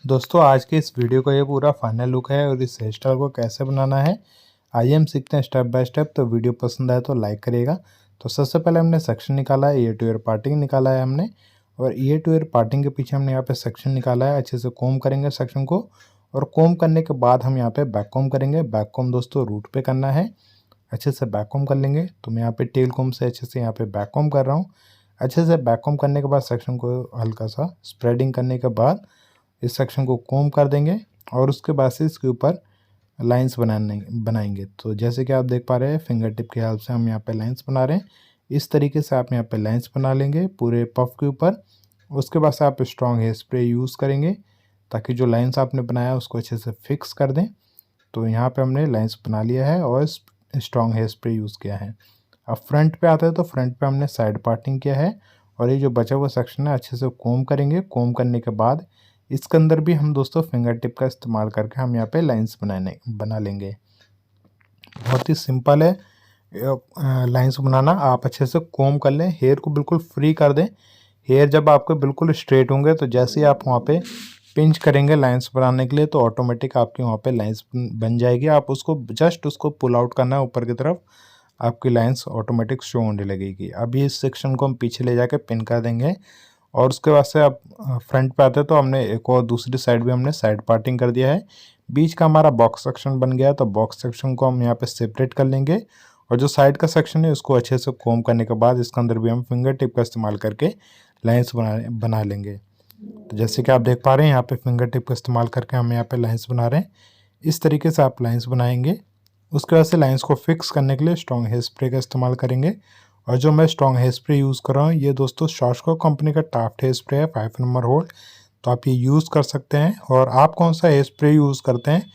दोस्तों आज के इस वीडियो का ये पूरा फाइनल लुक है और इस हेयर स्टाइल को कैसे बनाना है आइए हम सीखते हैं स्टेप बाय स्टेप। तो वीडियो पसंद आए तो लाइक करिएगा। तो सबसे पहले हमने सेक्शन निकाला है, ईयर टू ईयर पार्टिंग निकाला है हमने, और ईयर टू ईयर पार्टिंग के पीछे हमने यहाँ पे सेक्शन निकाला है। अच्छे से कोम करेंगे सेक्शन को, और कोम करने के बाद हम यहाँ पे बैक कोम करेंगे। बैक कोम दोस्तों रूट पे करना है, अच्छे से बैक कोम कर लेंगे। तो मैं यहाँ पे टेल कोम से अच्छे से यहाँ पे बैक कोम कर रहा हूँ। अच्छे से बैक कोम करने के बाद सेक्शन को हल्का सा स्प्रेडिंग करने के बाद इस सेक्शन को कोम कर देंगे, और उसके बाद से इसके ऊपर लाइंस बनाएंगे। तो जैसे कि आप देख पा रहे हैं फिंगर टिप की हेल्प से हम यहाँ पे लाइंस बना रहे हैं। इस तरीके से आप यहाँ पे लाइंस बना लेंगे पूरे पफ के ऊपर। उसके बाद से आप स्ट्रॉन्ग हेयर स्प्रे यूज़ करेंगे ताकि जो लाइंस आपने बनाया उसको अच्छे से फिक्स कर दें। तो यहाँ पे हमने लाइंस बना लिया है और स्ट्रॉन्ग हेयर स्प्रे यूज़ किया है। अब फ्रंट पे आता है तो फ्रंट पे हमने साइड पार्टिंग किया है, और ये जो बचा हुआ सेक्शन है अच्छे से कोम करेंगे। कोम करने के बाद इसके अंदर भी हम दोस्तों फिंगर टिप का इस्तेमाल करके हम यहाँ पे लाइंस बना लेंगे। बहुत ही सिंपल है लाइंस बनाना। आप अच्छे से कोम कर लें, हेयर को बिल्कुल फ्री कर दें। हेयर जब आपके बिल्कुल स्ट्रेट होंगे तो जैसे ही आप वहाँ पे पिंच करेंगे लाइंस बनाने के लिए तो ऑटोमेटिक आपकी वहाँ पे लाइंस बन जाएगी। आप उसको जस्ट उसको पुल आउट करना है ऊपर की तरफ, आपकी लाइंस ऑटोमेटिक शो होने लगेगी। अभी इस सेक्शन को हम पीछे ले जाके पिन कर देंगे, और उसके बाद से आप फ्रंट पे आते हैं तो हमने एक और दूसरी साइड भी हमने साइड पार्टिंग कर दिया है। बीच का हमारा बॉक्स सेक्शन बन गया है, तो बॉक्स सेक्शन को हम यहाँ पे सेपरेट कर लेंगे, और जो साइड का सेक्शन है उसको अच्छे से कोम करने के बाद इसके अंदर भी हम फिंगर टिप का इस्तेमाल करके लाइंस बना लेंगे। तो जैसे कि आप देख पा रहे हैं यहाँ पे फिंगर टिप का इस्तेमाल करके हम यहाँ पे लाइंस बना रहे हैं। इस तरीके से आप लाइंस बनाएंगे। उसके बाद से लाइंस को फिक्स करने के लिए स्ट्रॉन्ग हेयर स्प्रे का इस्तेमाल करेंगे, और जो मैं स्ट्रॉन्ग हेयर स्प्रे यूज़ कर रहा हूँ ये दोस्तों शॉशको कंपनी का टाफ्ट हेयर स्प्रे है 5 नंबर होल्ड। तो आप ये यूज़ कर सकते हैं। और आप कौन सा हेयर स्प्रे यूज़ करते हैं,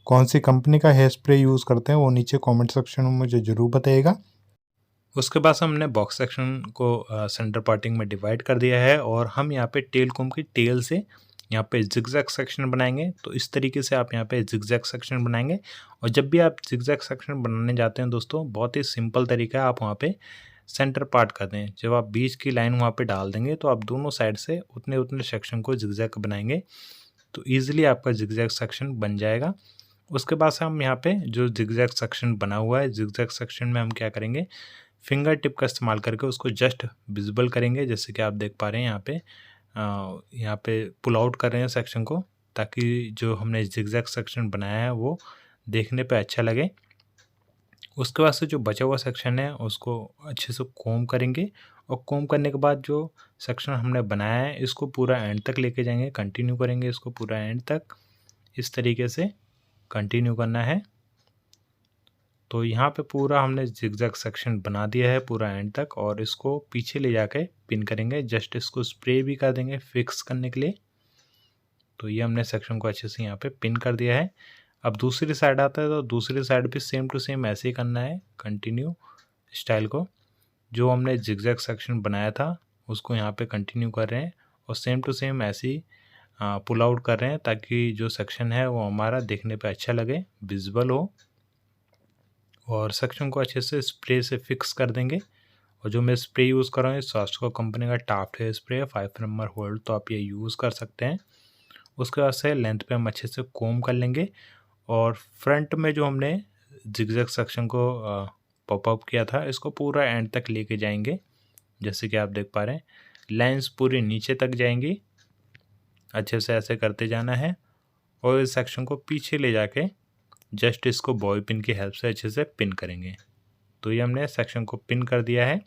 कौन सी कंपनी का हेयर स्प्रे यूज़ करते हैं, वो नीचे कमेंट सेक्शन में मुझे ज़रूर बताइएगा। उसके बाद हमने बॉक्स सेक्शन को सेंटर पार्टिंग में डिवाइड कर दिया है, और हम यहाँ पे टेल कोम की टेल से यहाँ पे जिगजैग सेक्शन बनाएंगे। तो इस तरीके से आप यहाँ पे जिगजैग सेक्शन बनाएंगे। और जब भी आप जिगजैग सेक्शन बनाने जाते हैं दोस्तों, बहुत ही सिंपल तरीका है, आप वहाँ पे सेंटर पार्ट कर दें। जब आप बीच की लाइन वहाँ पे डाल देंगे तो आप दोनों साइड से उतने उतने सेक्शन को जिगजैग बनाएंगे, तो ईजिली आपका जिगजैग सेक्शन बन जाएगा। उसके बाद से हम यहाँ पे जो जिगजैग सेक्शन बना हुआ है, जिगजैग सेक्शन में हम क्या करेंगे, फिंगर टिप का इस्तेमाल करके उसको जस्ट विजिबल करेंगे। जैसे कि आप देख पा रहे हैं यहाँ पे पुल आउट कर रहे हैं सेक्शन को, ताकि जो हमने जिगजैग सेक्शन बनाया है वो देखने पे अच्छा लगे। उसके बाद से जो बचा हुआ सेक्शन है उसको अच्छे से कोम करेंगे, और कोम करने के बाद जो सेक्शन हमने बनाया है इसको पूरा एंड तक लेके जाएंगे, कंटिन्यू करेंगे इसको पूरा एंड तक। इस तरीके से कंटिन्यू करना है। तो यहाँ पे पूरा हमने जिगजैग सेक्शन बना दिया है पूरा एंड तक, और इसको पीछे ले जाके पिन करेंगे। जस्ट इसको स्प्रे भी कर देंगे फिक्स करने के लिए। तो ये हमने सेक्शन को अच्छे से यहाँ पे पिन कर दिया है। अब दूसरी साइड आता है तो दूसरी साइड भी सेम टू सेम ऐसे ही करना है, कंटिन्यू स्टाइल को। जो हमने जिगजैग सेक्शन बनाया था उसको यहाँ पे कंटिन्यू कर रहे हैं, और सेम टू सेम ऐसे ही पुल आउट कर रहे हैं, ताकि जो सेक्शन है वो हमारा देखने पे अच्छा लगे, विजिबल हो। और सेक्शन को अच्छे से स्प्रे से फिक्स कर देंगे। और जो मैं स्प्रे यूज़ कर रहा हूँ शॉशको कंपनी का टाफ्ट हेयर स्प्रे है 5 नंबर होल्ड, तो आप ये यूज़ कर सकते हैं। उसके बाद से लेंथ पे हम अच्छे से कोम कर लेंगे, और फ्रंट में जो हमने जिगजैग सेक्शन को पॉपअप किया था इसको पूरा एंड तक लेके जाएंगे। जैसे कि आप देख पा रहे हैं लाइंस पूरी नीचे तक जाएंगी, अच्छे से ऐसे करते जाना है, और इस सेक्शन को पीछे ले जाके जस्ट इसको बॉय पिन की हेल्प से अच्छे से पिन करेंगे। तो ये हमने सेक्शन को पिन कर दिया है।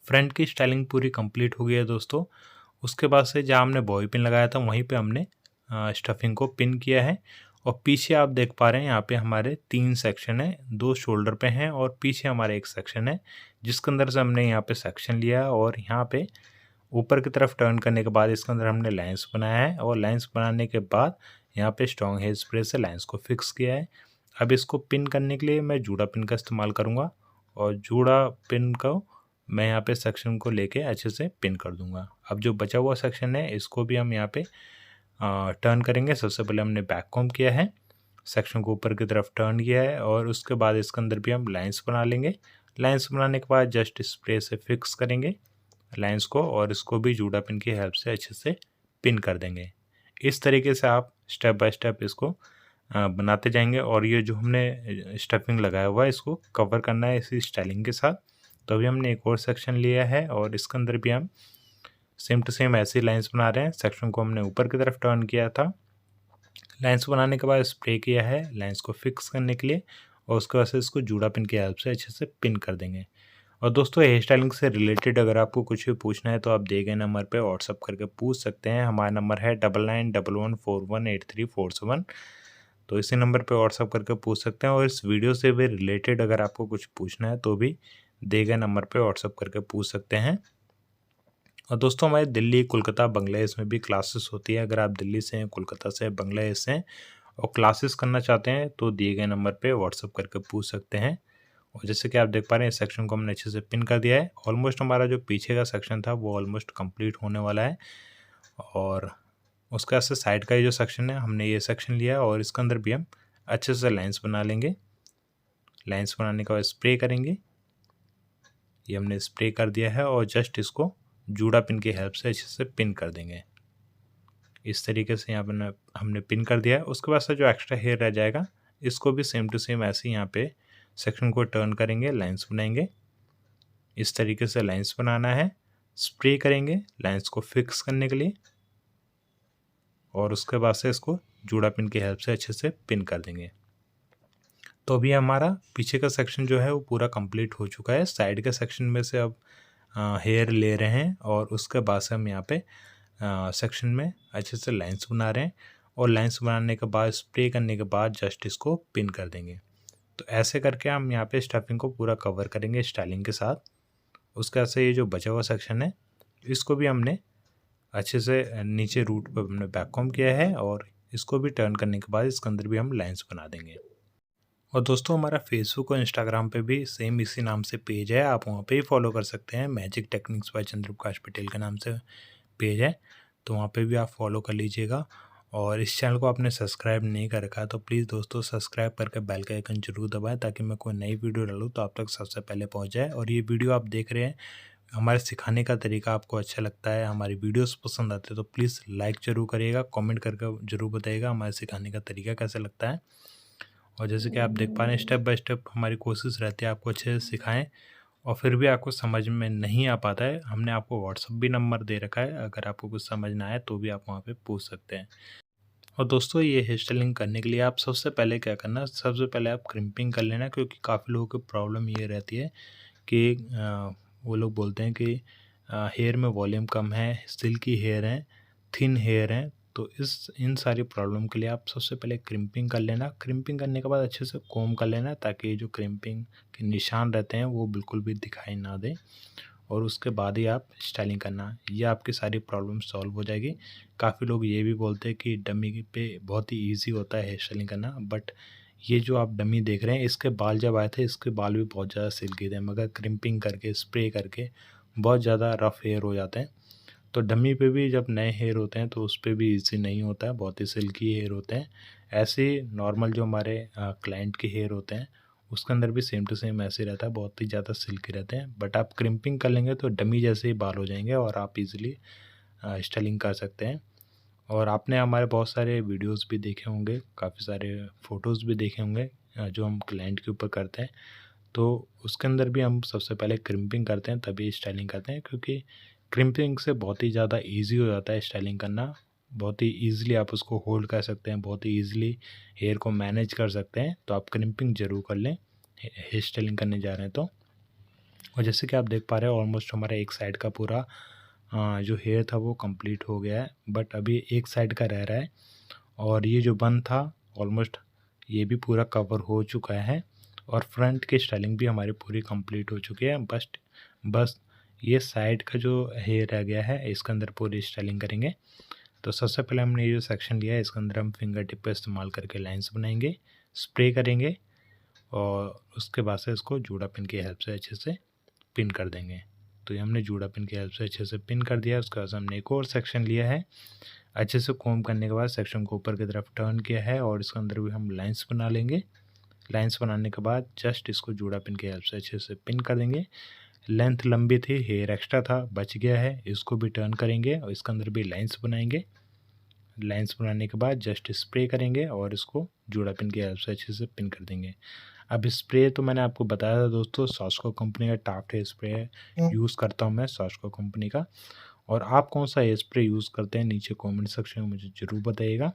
फ्रंट की स्टाइलिंग पूरी कंप्लीट हो गई है दोस्तों। उसके बाद से जहाँ हमने बॉय पिन लगाया था वहीं पे हमने स्टफिंग को पिन किया है। और पीछे आप देख पा रहे हैं यहाँ पे हमारे 3 सेक्शन है, 2 शोल्डर पे हैं और पीछे हमारे एक सेक्शन है, जिसके अंदर से हमने यहाँ पे सेक्शन लिया है। और यहाँ पे ऊपर की तरफ टर्न करने के बाद इसके अंदर हमने लाइंस बनाया है, और लाइंस बनाने के बाद यहाँ पे स्ट्रॉन्ग हेयर स्प्रे से लाइंस को फिक्स किया है। अब इसको पिन करने के लिए मैं जूड़ा पिन का इस्तेमाल करूँगा, और जूड़ा पिन को मैं यहाँ पे सेक्शन को लेके अच्छे से पिन कर दूँगा। अब जो बचा हुआ सेक्शन है इसको भी हम यहाँ पे टर्न करेंगे। सबसे पहले हमने बैक कॉम्ब किया है, सेक्शन को ऊपर की तरफ टर्न किया है, और उसके बाद इसके अंदर भी हम लाइंस बना लेंगे। लाइंस बनाने के बाद जस्ट स्प्रे से फिक्स करेंगे लाइंस को, और इसको भी जूड़ा पिन की हेल्प से अच्छे से पिन कर देंगे। इस तरीके से आप स्टेप बाय स्टेप इसको बनाते जाएंगे और ये जो हमने स्टफिंग लगाया हुआ है इसको कवर करना है इसी स्टाइलिंग के साथ। तो अभी हमने एक और सेक्शन लिया है और इसके अंदर भी हम सेम टू सेम ऐसी लाइंस बना रहे हैं। सेक्शन को हमने ऊपर की तरफ टर्न किया था, लाइंस बनाने के बाद स्प्रे किया है लाइंस को फिक्स करने के लिए और उसके बाद से इसको जूड़ा पिन की हेल्प से अच्छे से पिन कर देंगे। और दोस्तों हेयर स्टाइलिंग से रिलेटेड अगर आपको कुछ भी पूछना है तो आप दिए गए नंबर पे व्हाट्सअप करके पूछ सकते हैं। हमारा नंबर है 9911418347। तो इसी नंबर पे व्हाट्सअप करके पूछ सकते हैं और इस वीडियो से भी रिलेटेड अगर आपको कुछ पूछना है तो भी दिए गए नंबर पे व्हाट्सअप करके पूछ सकते हैं। और दोस्तों हमारे दिल्ली, कोलकाता, बांग्लादेश में भी क्लासेस होती है। अगर आप दिल्ली से हैं, कोलकाता से, बांग्लादेश से हैं और क्लासेस करना चाहते हैं तो दिए गए नंबर पे व्हाट्सअप करके पूछ सकते हैं। और जैसे कि आप देख पा रहे हैं इस सेक्शन को हमने अच्छे से पिन कर दिया है। ऑलमोस्ट हमारा जो पीछे का सेक्शन था वो ऑलमोस्ट कंप्लीट होने वाला है और उसके बाद से साइड का ये जो सेक्शन है हमने ये सेक्शन लिया और इसके अंदर भी हम अच्छे से लाइंस बना लेंगे। लाइंस बनाने के बाद स्प्रे करेंगे। ये हमने स्प्रे कर दिया है और जस्ट इसको जूड़ा पिन की हेल्प से अच्छे से पिन कर देंगे। इस तरीके से यहाँ पर हमने पिन कर दिया है। उसके बाद से जो एक्स्ट्रा हेयर रह जाएगा इसको भी सेम टू सेम ऐसे ही यहाँ पे सेक्शन को टर्न करेंगे, लाइंस बनाएंगे। इस तरीके से लाइंस बनाना है, स्प्रे करेंगे लाइंस को फिक्स करने के लिए और उसके बाद से इसको जूड़ा पिन की हेल्प से अच्छे से पिन कर देंगे। तो अभी हमारा पीछे का सेक्शन जो है वो पूरा कंप्लीट हो चुका है। साइड के सेक्शन में से अब हेयर ले रहे हैं और उसके बाद से हम यहाँ पे सेक्शन में अच्छे से लाइंस बना रहे हैं और लाइंस बनाने के बाद स्प्रे करने के बाद जस्ट इसको पिन कर देंगे। तो ऐसे करके हम यहाँ पे स्टफिंग को पूरा कवर करेंगे स्टाइलिंग के साथ। उसके बाद से ये जो बचा हुआ सेक्शन है इसको भी हमने अच्छे से नीचे रूट पर हमने बैक कॉम्ब किया है और इसको भी टर्न करने के बाद इसके अंदर भी हम लाइंस बना देंगे। और दोस्तों हमारा फेसबुक और इंस्टाग्राम पे भी सेम इसी नाम से पेज है, आप वहाँ पे ही फॉलो कर सकते हैं। Magic techniques by Chandraprakash Patel के नाम से पेज है, तो वहाँ पे भी आप फॉलो कर लीजिएगा। और इस चैनल को आपने सब्सक्राइब नहीं कर रखा है तो प्लीज़ दोस्तों सब्सक्राइब करके बेल का आइकन जरूर दबाएं ताकि मैं कोई नई वीडियो डालूँ तो आप तक सबसे पहले पहुँच जाए। और ये वीडियो आप देख रहे हैं, हमारे सिखाने का तरीका आपको अच्छा लगता है, हमारी वीडियोस पसंद आते हैं तो प्लीज़ लाइक ज़रूर करिएगा, कमेंट करके ज़रूर बताइएगा हमारे सिखाने का तरीका कैसा लगता है। और जैसे कि आप देख पा रहे हैं स्टेप बाय स्टेप हमारी कोशिश रहती है आपको अच्छे से सिखाएं और फिर भी आपको समझ में नहीं आ पाता है, हमने आपको व्हाट्सअप भी नंबर दे रखा है, अगर आपको कुछ समझ ना आए तो भी आप वहाँ पे पूछ सकते हैं। और दोस्तों ये हेयर स्टाइलिंग करने के लिए आप सबसे पहले क्या करना, सबसे पहले आप क्रिम्पिंग कर लेना, क्योंकि काफ़ी लोगों की प्रॉब्लम ये रहती है कि वो लोग बोलते हैं कि हेयर में वॉल्यूम कम है, सिल्की हेयर हैं, थिन हेयर हैं। तो इन सारी प्रॉब्लम के लिए आप सबसे पहले क्रिम्पिंग कर लेना। क्रिम्पिंग करने के बाद अच्छे से कोम कर लेना ताकि जो क्रिम्पिंग के निशान रहते हैं वो बिल्कुल भी दिखाई ना दें और उसके बाद ही आप स्टाइलिंग करना, ये आपकी सारी प्रॉब्लम सॉल्व हो जाएगी। काफ़ी लोग ये भी बोलते हैं कि डमी पे बहुत ही ईजी होता है हेयर स्टाइलिंग करना, बट ये जो आप डमी देख रहे हैं इसके बाल जब आए थे इसके बाल भी बहुत ज़्यादा सिल्की थे, मगर क्रिम्पिंग करके स्प्रे करके बहुत ज़्यादा रफ़ हेयर हो जाते हैं। तो डमी पे भी जब नए हेयर होते हैं तो उस पर भी ईजी नहीं होता है, बहुत ही सिल्की हेयर होते हैं। ऐसे ही नॉर्मल जो हमारे क्लाइंट के हेयर होते हैं उसके अंदर भी सेम टू सेम ऐसे रहता है, बहुत ही ज़्यादा सिल्की रहते हैं। बट आप क्रिम्पिंग कर लेंगे तो डमी जैसे ही बाल हो जाएंगे और आप इजीली स्टाइलिंग कर सकते हैं। और आपने हमारे बहुत सारे वीडियोस भी देखे होंगे, काफ़ी सारे फ़ोटोज़ भी देखे होंगे जो हम क्लाइंट के ऊपर करते हैं, तो उसके अंदर भी हम सबसे पहले क्रिम्पिंग करते हैं तभी स्टाइलिंग करते हैं, क्योंकि क्रिम्पिंग से बहुत ही ज़्यादा ईजी हो जाता है स्टाइलिंग करना। बहुत ही ईज़िली आप उसको होल्ड कर सकते हैं, बहुत ही ईज़िली हेयर को मैनेज कर सकते हैं। तो आप क्रिम्पिंग ज़रूर कर लें हेयर स्टाइलिंग करने जा रहे हैं तो। और जैसे कि आप देख पा रहे हैं ऑलमोस्ट हमारा एक साइड का पूरा जो हेयर था वो कंप्लीट हो गया है, बट अभी एक साइड का रह रहा है। और ये जो बन था ऑलमोस्ट ये भी पूरा कवर हो चुका है और फ्रंट की स्टाइलिंग भी हमारी पूरी कंप्लीट हो चुकी है। बस ये साइड का जो हेयर रह गया है इसके अंदर पूरी स्टाइलिंग करेंगे। तो सबसे पहले हमने ये जो सेक्शन लिया है इसके अंदर हम फिंगर टिप का इस्तेमाल करके लाइंस बनाएंगे, स्प्रे करेंगे और उसके बाद से इसको जूड़ा पिन की हेल्प से अच्छे से पिन कर देंगे। तो ये हमने जूड़ा पिन की हेल्प से अच्छे से पिन कर दिया। उसके बाद हमने एक और सेक्शन लिया है, अच्छे से कोम करने के बाद सेक्शन को ऊपर की तरफ टर्न किया है और इसके अंदर भी हम लाइंस बना लेंगे। लाइंस बनाने के बाद जस्ट इसको जूड़ा पिन की हेल्प से अच्छे से पिन कर देंगे। लेंथ लंबी थी, हेयर एक्स्ट्रा था, बच गया है, इसको भी टर्न करेंगे और इसके अंदर भी लाइंस बनाएंगे। लाइंस बनाने के बाद जस्ट स्प्रे करेंगे और इसको जूड़ा पिन की हेल्प से अच्छे से पिन कर देंगे। अब स्प्रे तो मैंने आपको बताया था दोस्तों, सॉस्को कंपनी का टाफ्ट हेयर स्प्रे यूज़ करता हूँ मैं, सॉस्को कंपनी का। और आप कौन सा हेयर स्प्रे यूज़ करते हैं नीचे कमेंट सेक्शन में मुझे ज़रूर बताइएगा।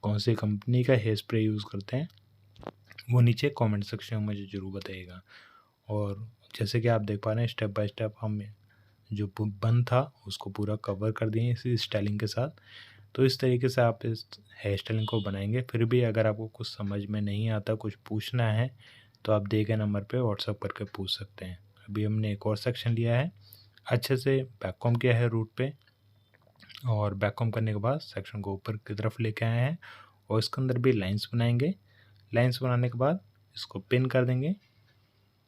कौन सी कंपनी का हेयर स्प्रे यूज़ करते हैं वो नीचे कमेंट सेक्शन में मुझे ज़रूर बताइएगा। और जैसे कि आप देख पा रहे हैं स्टेप बाय स्टेप हम जो बन था उसको पूरा कवर कर दिए इसी स्टाइलिंग के साथ। तो इस तरीके से आप इस हेयर स्टाइलिंग को बनाएंगे। फिर भी अगर आपको कुछ समझ में नहीं आता, कुछ पूछना है, तो आप दिए गए नंबर पे व्हाट्सअप करके पूछ सकते हैं। अभी हमने एक और सेक्शन लिया है, अच्छे से बैक कॉम्ब किया है रूट पे, और बैक कॉम्ब करने के बाद सेक्शन को ऊपर की तरफ लेके आए हैं और इसके अंदर भी लाइंस बनाएंगे। लाइंस बनाने के बाद इसको पिन कर देंगे।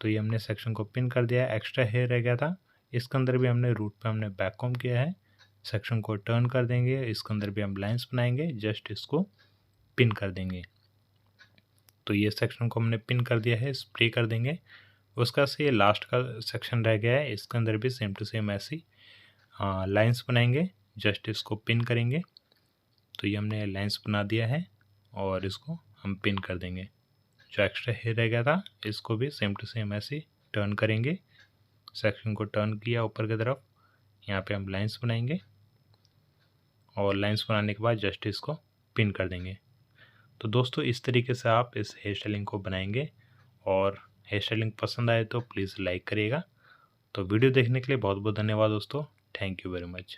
तो ये हमने सेक्शन को पिन कर दिया है, एक्स्ट्रा हेयर रह गया था, इसके अंदर भी हमने रूट पे हमने बैक कॉम्ब किया है। सेक्शन को टर्न कर देंगे, इसके अंदर भी हम लाइंस बनाएंगे, जस्ट इसको पिन कर देंगे। तो ये सेक्शन को हमने पिन कर दिया है, स्प्रे कर देंगे। उसका से ये लास्ट का सेक्शन रह गया है, इसके अंदर भी सेम टू सेम ऐसी लाइंस बनाएंगे, जस्ट इसको पिन करेंगे। तो ये हमने लाइंस बना दिया है और इसको हम पिन कर देंगे। जो एक्स्ट्रा हेयर रह गया था इसको भी सेम टू सेम ऐसे टर्न करेंगे। सेक्शन को टर्न किया ऊपर की तरफ, यहाँ पे हम लाइंस बनाएंगे और लाइंस बनाने के बाद जस्ट इसको पिन कर देंगे। तो दोस्तों इस तरीके से आप इस हेयर स्टाइलिंग को बनाएंगे, और हेयर स्टाइलिंग पसंद आए तो प्लीज़ लाइक करिएगा। तो वीडियो देखने के लिए बहुत बहुत धन्यवाद दोस्तों, थैंक यू वेरी मच।